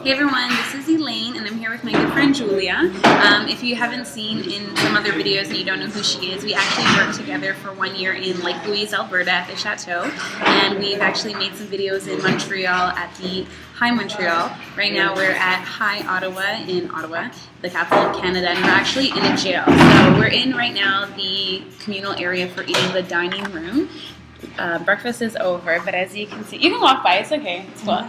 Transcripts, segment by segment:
Hey everyone, this is Elaine and I'm here with my good friend Julia. If you haven't seen in some other videos and you don't know who she is, we actually worked together for 1 year in Lake Louise, Alberta at the Chateau, and we've actually made some videos in Montreal at the Montreal. Right now we're at HI-Ottawa in Ottawa, the capital of Canada, and we're actually in a jail. So we're in right now the communal area for eating, the dining room. Breakfast is over, but as you can see, you can walk by, it's okay, it's cool.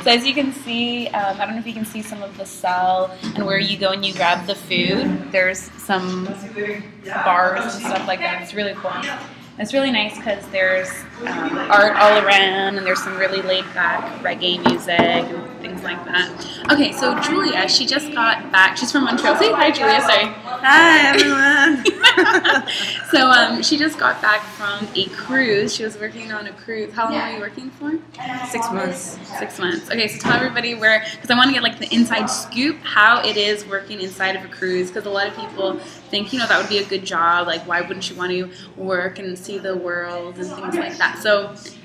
So as you can see, I don't know if you can see some of the cell and where you go and you grab the food. There's some bars and stuff like that. It's really cool. It's really nice because there's art all around and there's some really laid back reggae music and things like that. Okay, so Julia, she just got back. She's from Montreal. Say hi, Julia. Sorry. Hi, everyone. So she just got back from a cruise. She was working on a cruise. How long were you working for? 6 months. 6 months. Okay, so tell everybody where, because I want to get like the inside scoop, how it is working inside of a cruise, because a lot of people think, you know, that would be a good job. Like, why wouldn't you want to work and see the world and things like that?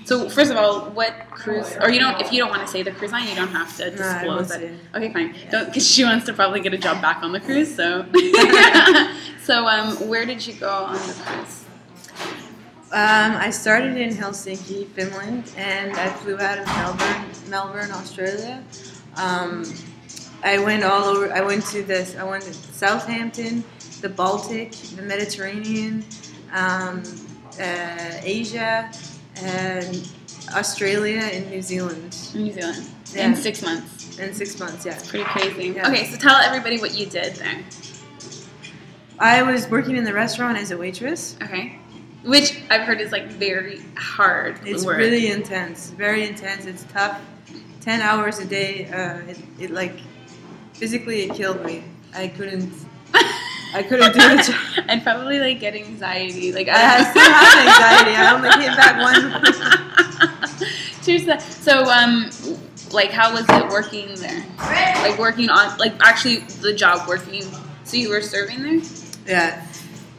So first of all, what cruise, or you don't, if you don't want to say the cruise line, you don't have to disclose that. Okay, fine. Don't, because she wants to probably get a job back on the cruise. So, where did you go on the cruise? I started in Helsinki, Finland, and I flew out of Melbourne, Australia. I went all over. I went to Southampton, the Baltic, the Mediterranean, Asia, and Australia and New Zealand. New Zealand. Yeah. In 6 months. In 6 months, yeah. It's pretty crazy. Yeah. Okay, so tell everybody what you did there. I was working in the restaurant as a waitress. Okay. Which I've heard is like very hard It's work. really intense, very intense. It's tough. 10 hours a day. It like physically it killed me. I couldn't do it. I'd probably like get anxiety. Like I still have anxiety. I only came back once. Cheers to that. So like how was it working there? Like working on, like actually the job working. So you were serving there? Yeah.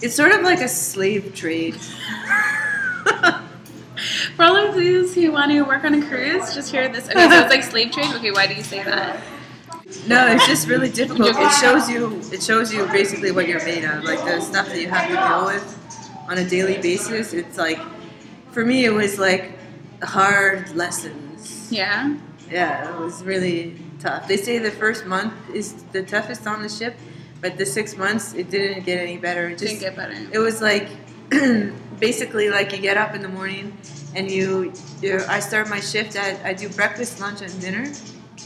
It's sort of like a slave trade. For all of those who want to work on a cruise, just hear this. Okay, so it's like slave trade. Okay, why do you say that? No, it's just really difficult. It shows you basically what you're made of, like the stuff that you have to deal with on a daily basis. It's like, for me, it was like hard lessons. Yeah? Yeah, it was really tough. They say the first month is the toughest on the ship, but the 6 months, it didn't get any better. It didn't get better. It was like, basically like you get up in the morning and I start my shift I do breakfast, lunch, and dinner.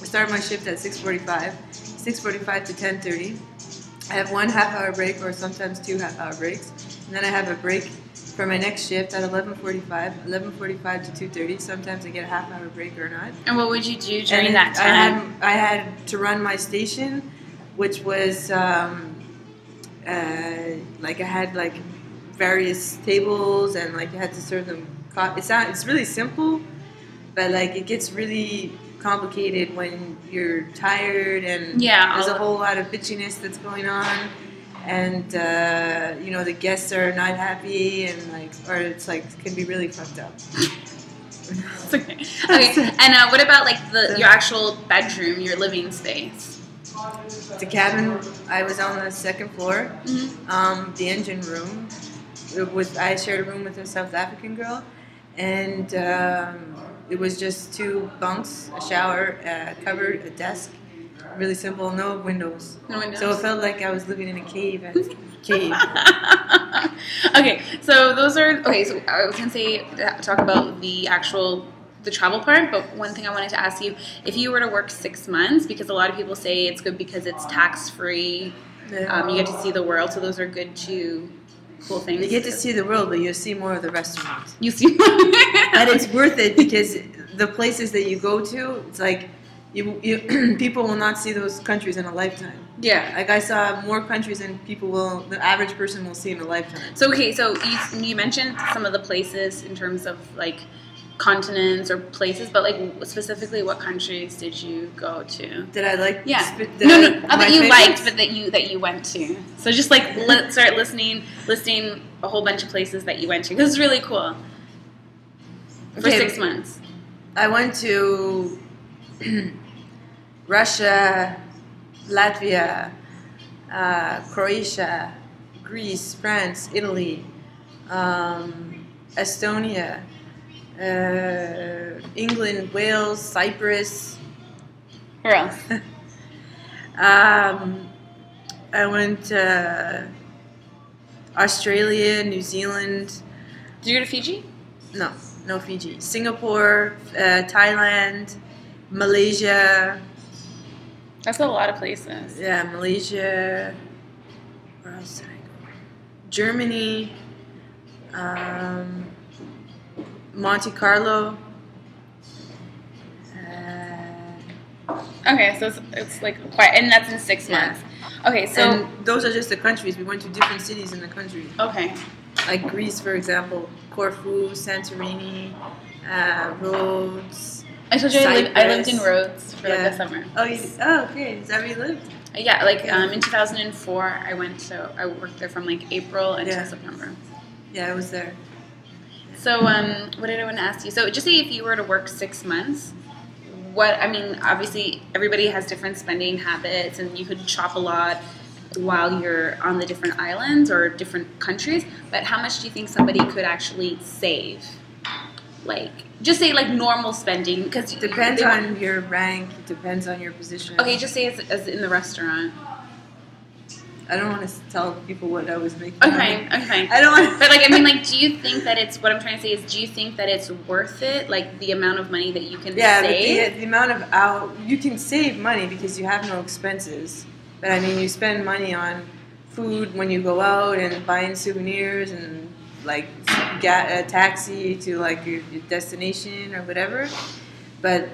I start my shift at 6:45 to 10:30. I have 1 half-hour break or sometimes 2 half-hour breaks. And then I have a break for my next shift at 11:45 to 2:30. Sometimes I get a half-hour break or not. And what would you do during that time? I had to run my station, which was like I had like various tables and like you had to serve them. It's really simple, but like it gets really complicated when you're tired and there's a whole lot of bitchiness that's going on, and you know, the guests are not happy and like, or it's like can be really fucked up. It's okay. Okay. And what about like your actual bedroom, your living space? The cabin, I was on the 2nd floor. Mm-hmm. The engine room. I shared a room with a South African girl, and it was just 2 bunks, a shower, a cupboard, a desk. Really simple, no windows. No windows. So it felt like I was living in a cave. Okay, so those are, okay, so I was going to talk about the travel part, but one thing I wanted to ask you, if you were to work 6 months, because a lot of people say it's good because it's tax-free, you get to see the world, so those are good too. Cool things. You get to see the world, but you'll see more of the restaurant. You see more. And it's worth it because the places that you go to, it's like people will not see those countries in a lifetime. Yeah. Like I saw more countries than the average person will see in a lifetime. So okay, so you mentioned some of the places in terms of like continents or places, but like specifically what countries did you go to? Did I like? Yeah. That you liked, but that you went to. So just like let's start listing a whole bunch of places that you went to, because it's really cool. For 6 months. I went to Russia, Latvia, Croatia, Greece, France, Italy, Estonia, England, Wales, Cyprus. Where else? I went to Australia, New Zealand. Did you go to Fiji? No Fiji. Singapore, Thailand, Malaysia. That's a lot of places. Yeah, Malaysia. Where else did I go? Germany. Monte Carlo. Okay, so it's like quite, and that's in 6 months. Okay, so and those are just the countries. We went to different cities in the country. Okay. Like Greece, for example, Corfu, Santorini, Rhodes. I told you I lived in Rhodes for like a summer. Oh, okay. Is that where you lived? Yeah, like in 2004, I worked there from like April until September. Yeah, I was there. So, what did I want to ask you? So, just say if you were to work 6 months, obviously everybody has different spending habits, and you could shop a lot while you're on the different islands or different countries, but how much do you think somebody could actually save? Like, just say like normal spending, because it depends on your rank, it depends on your position. Okay, just say as in the restaurant. I don't want to tell people what I was making. Okay. I don't want. But like, I mean, like, do you think that it's? What I'm trying to say is, do you think that it's worth it? Like the amount of money that you can save. Yeah, but the amount of you can save money because you have no expenses. But I mean, you spend money on food when you go out and buying souvenirs and like a taxi to like your destination or whatever. But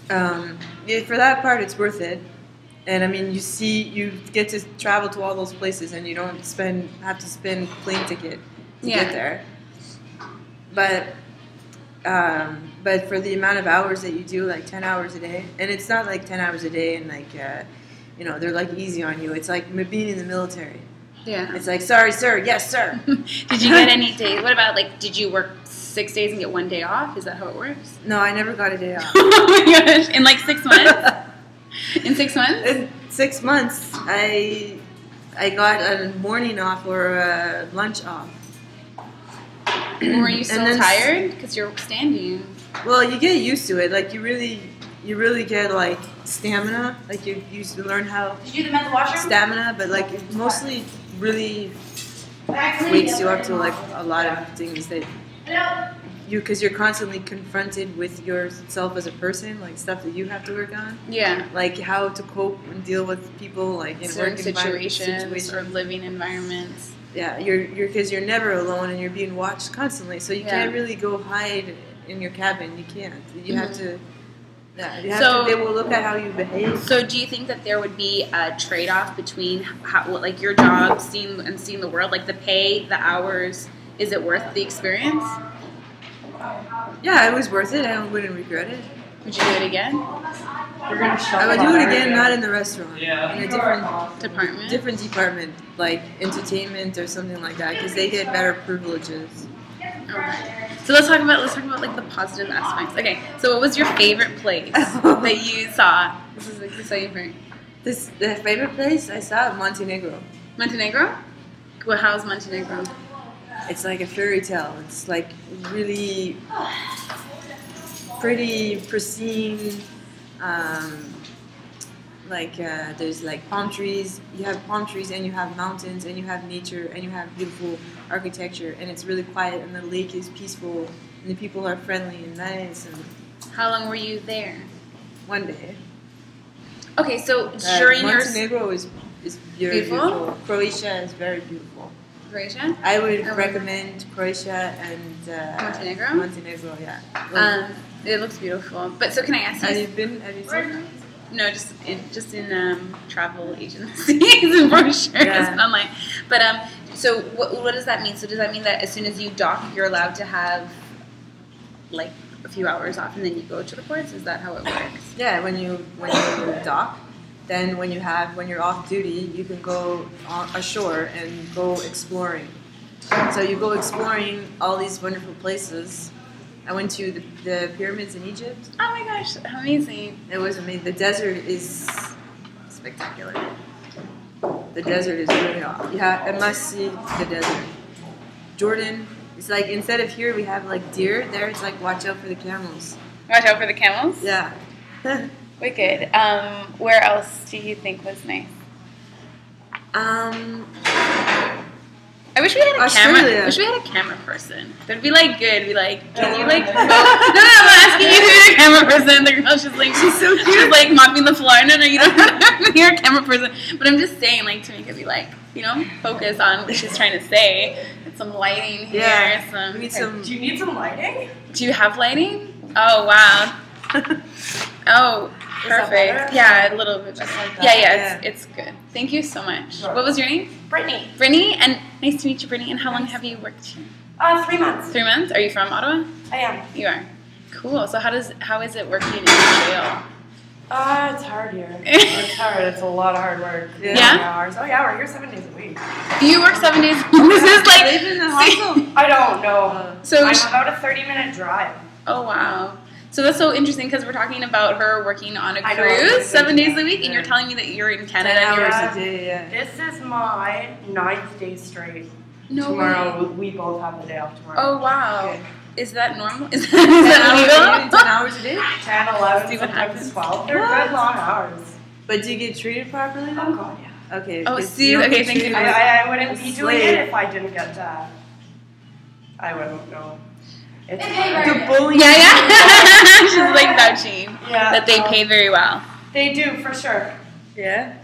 for that part, it's worth it. And I mean, you get to travel to all those places, and you don't have to spend plane ticket to get there. But for the amount of hours that you do, like 10 hours a day, and it's not like 10 hours a day and like they're like easy on you. It's like being in the military. Yeah. It's like, sorry, sir, yes, sir. Did you get any days? What about like, did you work 6 days and get 1 day off? Is that how it works? No, I never got a day off. Oh my gosh! In like 6 months. In 6 months? In 6 months, I got a morning off or a lunch off. Were you still tired? Because you're standing. Well, you get used to it. Like you really get like stamina. like you used to learn how. Did you do the mental washroom? Stamina, but like it mostly really wakes you up to like a lot of things that because you're constantly confronted with yourself as a person, like stuff that you have to work on. Yeah. Like how to cope and deal with people, like in certain work situations or living environments. Yeah, because you're never alone and you're being watched constantly, so you can't really go hide in your cabin. You can't. You have to. Yeah, they will look at how you behave. So, do you think that there would be a trade-off between like your job, seeing the world, like the pay, the hours? Is it worth the experience? Yeah, it was worth it. I wouldn't regret it. Would you do it again? I would do it again, not in the restaurant. Yeah. In a different department, like entertainment or something like that, because they get better privileges. Okay. So let's talk about like the positive aspects. Okay. So what was your favorite place that you saw? This is like the favorite. The favorite place I saw Montenegro. Montenegro? Well, how's Montenegro? It's like a fairy tale. It's like really pretty, pristine. There's like palm trees. You have palm trees, and you have mountains, and you have nature, and you have beautiful architecture, and it's really quiet, and the lake is peaceful, and the people are friendly and nice. And how long were you there? 1 day. Okay, so during Montenegro is beautiful. Croatia is very beautiful. Croatia? I would recommend Croatia and Montenegro. Montenegro, yeah. It looks beautiful. But so can I ask you? Have you seen it? No, just in travel agencies and brochures online. But so what does that mean? So does that mean that as soon as you dock, you're allowed to have like a few hours off, and then you go to the ports? Is that how it works? Yeah, when you dock, then when you're off duty, you can go ashore and go exploring. So you go exploring all these wonderful places, I went to the pyramids in Egypt. Oh my gosh, amazing. It was amazing. The desert is spectacular. The desert is really awesome. Yeah, I must see the desert. Jordan, it's like instead of here we have like deer, there it's like watch out for the camels. Watch out for the camels? Yeah. Wicked. Where else do you think was nice? I wish we had a Australia. camera. I wish we had a camera person. That'd be like good. Be like, can you like? No, I'm asking you to be a camera person. The girl, she's so cute. She's like mopping the floor. No, you don't have to be a camera person. But I'm just saying, like, to make it be like, focus on what she's trying to say. Get some lighting here. Yeah. We need some. Do you need some lighting? Do you have lighting? Oh wow. Oh, perfect. Yeah, a little bit better. Like that. Yeah, it's good. Thank you so much. Sure. What was your name? Brittany. Brittany, and nice to meet you, Brittany. And how long have you worked here? 3 months. 3 months? Are you from Ottawa? I am. You are. Cool. So how is it working in jail? It's hard here. It's hard. It's a lot of hard work. Yeah? Hours. Oh yeah, we're here 7 days a week. You work 7 days. This is like. Live in the hostel. I don't know. So I'm about a 30-minute drive. Oh wow. So that's so interesting because we're talking about her working on a I know, cruise 7 days a week, and Yeah. you're telling me that you're in Canada. 10 and you're hours a day, yeah. This is my 9th day straight. No Tomorrow, way. we both have the day off tomorrow. Oh wow. Okay. Is that normal? Is that legal? 10 hours a day? 10, 11, See what sometimes happens. 12. They're What? good long hours. But do you get treated properly? Oh god, yeah. Okay. Oh, 'cause see, you don't okay, get thank you. treated I wouldn't be doing slave. it if I didn't get I wouldn't know. It's The bullying. Yeah. She's like vouching that they pay very well. They do, for sure. Yeah?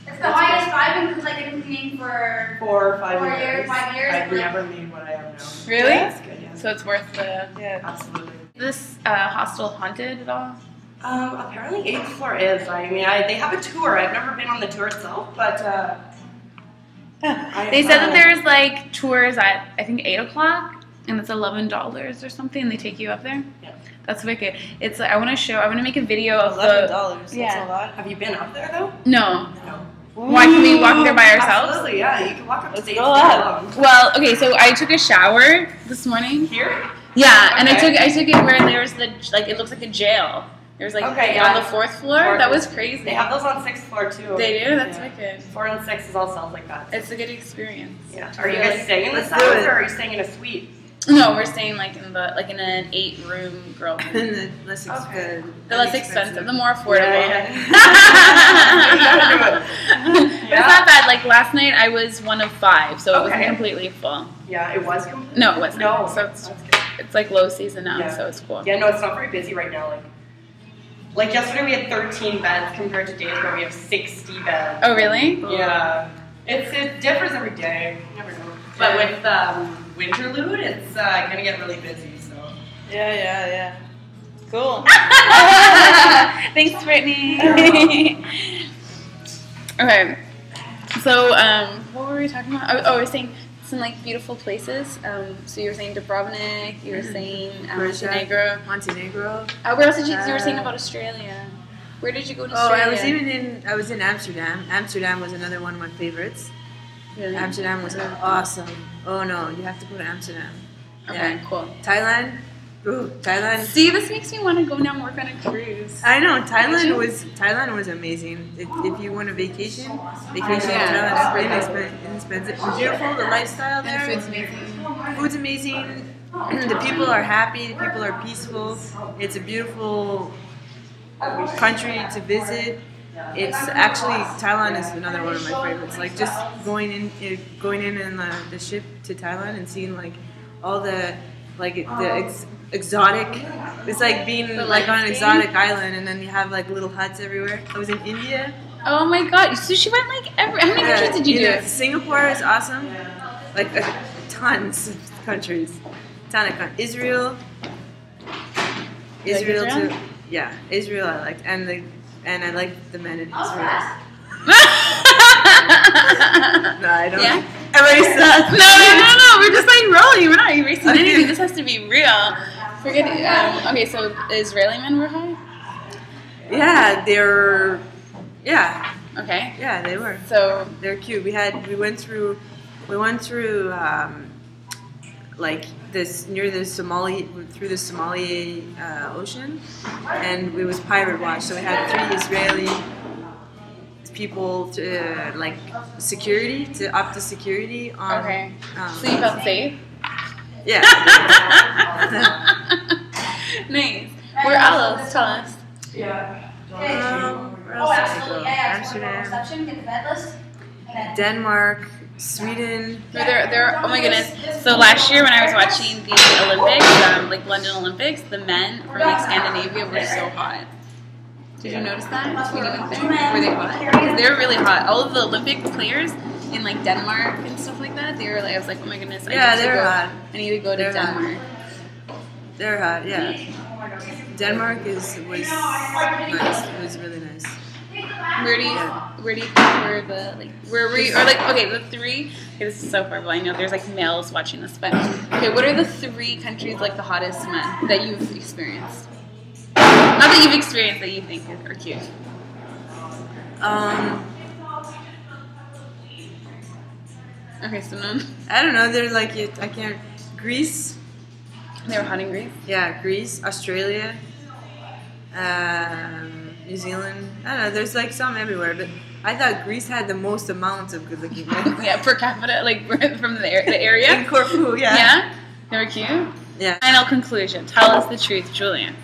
It's the highest I've been like in cleaning for 4 or 5 4 years. years, 5 years. I've like, never made what I am now. Really? That's good, yeah. So it's worth the. Yeah. Absolutely. This hostel haunted at all? Apparently 8th floor is. I mean, they have a tour. I've never been on the tour itself, but They said that there's like tours at I think 8 o'clock, and it's $11 or something. And they take you up there. Yeah. That's wicked. It's like I want to make a video of $11. That's Yeah. a lot. Have you been up there though? No. No. Why can we walk there by ourselves? Absolutely, yeah. You can walk up to the 8th go floor up. alone. Well, okay, so I took a shower this morning. Here? Yeah, and I Okay. took it where there's it looks like a jail. There's like Okay, on yeah. the 4th floor. That was crazy. They have those on 6th floor too. They do? That's Yeah. wicked. 4 and 6 is all cells like that. It's a good experience. Yeah. Are you guys staying in the Let's cells do it. or are you staying in a suite? No, we're staying like in an 8-room girl room. And the less Okay. The less expensive, the more affordable. Yeah, But it's not bad. Like last night, I was one of 5, so it wasn't Okay. completely full. Yeah, it was complete. No, it wasn't. No. So it's like low season now, Yeah. so it's cool. Yeah, no, it's not very busy right now. Like yesterday we had 13 beds compared to days where we have 60 beds. Oh, really? Yeah. It differs every day. You never know. But with Winterlude, it's gonna get really busy. So. Yeah. Cool. Thanks, Brittany. Okay. So, what were we talking about? Oh, we were saying some like beautiful places. So you were saying Dubrovnik. You were saying Montenegro. Montenegro. Where else did you were saying about Australia? Where did you go to Australia? I was in Amsterdam. Amsterdam was another one of my favorites. Really? Amsterdam was awesome. Oh no, you have to go to Amsterdam. Okay, Yeah. cool. Thailand. Ooh, Thailand. See, this makes me want to go now and work on a cruise. I know Thailand you? was amazing. If you want a vacation in Yeah. Thailand is inexpensive. It's beautiful. The lifestyle there. And the food's amazing. Food's amazing. The people are happy. The people are peaceful. It's a beautiful country to visit. It's actually Thailand is another one of my favorites. Like just going in the ship to Thailand and seeing like all the exotic. It's like being like on an exotic island, and then you have like little huts everywhere. I was in India. Oh my god! So she went like how many countries did you do? Singapore is awesome. Like tons of countries. Ton of countries. Israel. Israel Israel? too. Yeah, Israel I liked, and I liked the men in Israel. No, I don't. Yeah? Everybody sucks. No. We're just like rolling. We're not erasing Okay. anything. This has to be real. Forget. Okay, so the Israeli men were high. Yeah, they're. Yeah, Okay. yeah, they were. So They're cute. We went through like this near the through the Somali ocean, and it was pirate watch. So we had 3 Israeli people to like security to up the security on. Okay. So you felt safe? Yeah. Nice. Where else? Tell us. Where else did I go? Amsterdam, Denmark, Sweden. Oh my goodness. So last year when I was watching the Olympics, like London Olympics, the men from like Scandinavia were so hot. Did you notice that when you went there? Were they hot? Because they were really hot. All of the Olympic players in like Denmark and stuff like that, they were like, I was like, oh my goodness, I need to go to Denmark. They're hot, yeah. Denmark was nice. It was really nice. Where do you think were the the 3? Okay, this is so horrible. I know there's like males watching this, but okay, what are the 3 countries like the hottest men that you've experienced? Not that you've experienced, that you think are cute. Okay, so none. I don't know. They're like I can't. Greece. They were hot in Greece. Yeah, Greece, Australia, New Zealand. I don't know. There's like some everywhere, but I thought Greece had the most amount of good-looking men. Yeah, per capita, like from the area. In Corfu, yeah. Yeah, they were cute. Yeah. Final conclusion. Tell us the truth, Julian.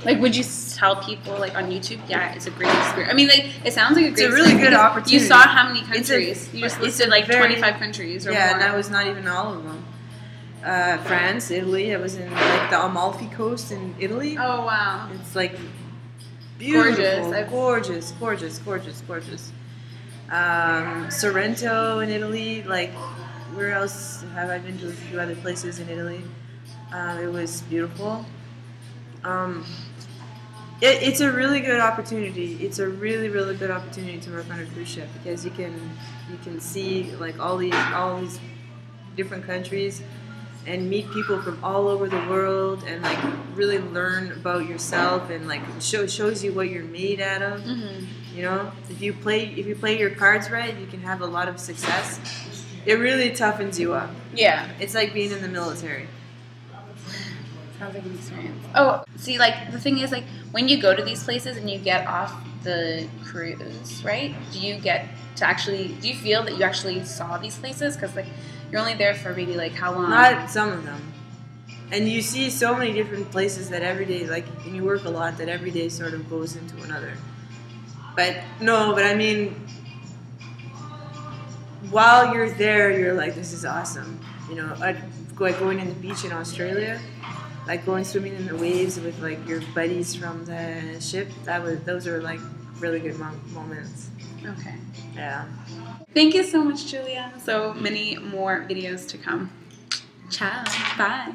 Like, would you tell people like on YouTube? Yeah, it's a great experience. I mean, like, it sounds like a great. It's a really good opportunity. You saw how many countries? You just listed like 25 countries or more. And that was not even all of them. France, Italy. I was in like the Amalfi Coast in Italy. Oh wow! It's like beautiful, gorgeous. gorgeous. Sorrento in Italy. Like, where else have I been to? A few other places in Italy. It was beautiful. It's a really good opportunity. It's a really good opportunity to work on a cruise ship because you can see like all these different countries and meet people from all over the world and like really learn about yourself and like shows you what you're made out of. Mm-hmm. You know, if you play your cards right, you can have a lot of success. It really toughens you up. Yeah, it's like being in the military. Sounds like an experience. Oh, see, like, the thing is, like, when you go to these places and you get off the cruise, right, do you feel that you actually saw these places? Because, like, you're only there for maybe, like, how long? Not some of them. And you see so many different places that every day, like, and you work a lot, that every day sort of goes into another. But I mean, while you're there, you're like, this is awesome. You know, going in the beach in Australia, like going swimming in the waves with like your buddies from the ship. Those are like really good moments. Okay. Yeah. Thank you so much, Julia. So many more videos to come. Ciao. Bye.